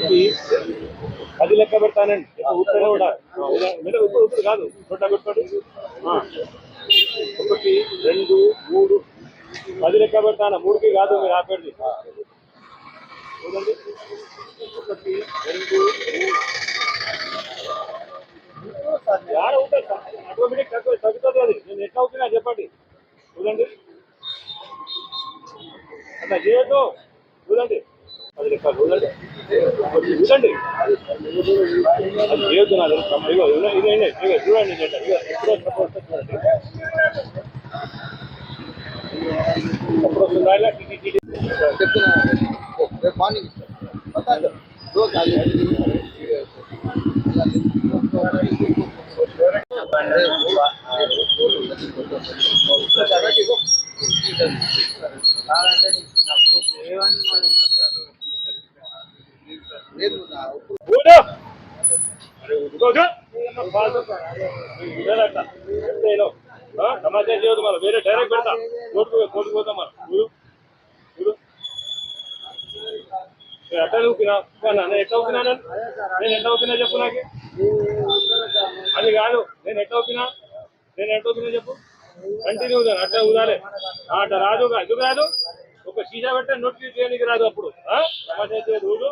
ఒకటి 10 లెక్క పెడతానండి ఊపిరి కూడా ఊపిరి కాదు చోట పెట్టుకోండి 1 2 3 10 లెక్క పెడతాను 3కి కాదు మీరు ఆపేది చూడండి 1 2 3 ఉంటుంది ఆటోమేటిక్ తగ్గుతుంది అది నేను ఎట్లా అవుతున్నా చెప్పండి చూడండి అట్లా చేయొద్దు చూడండి 10 లెక్కలు చూడండి చూడండి అది చేయొద్దు నాకు ఇదండి చూడండి ఎప్పుడో సపోజ్ చూడండి ఎప్పుడు వస్తుందా మార్నింగ్ సమాచారం చేయదు మనం వేరే డైరెక్ట్ పెడతా కోర్టుకు పోతాం మనం ఎట్లా ఊపినా నేను ఎట్లా ఊపినాను నేను ఎట్లా ఊపినా చెప్పు నాకు అది కాదు నేను ఎట్లా ఊపినా చెప్పు కంటిన్యూ అట్లా ఊదాలి అట్లా రాదు ఎందుకు రాదు ఒక సీసా పెట్టే నోటిఫికేషన్ చేయడానికి రాదు అప్పుడు సమాచారం చేయదు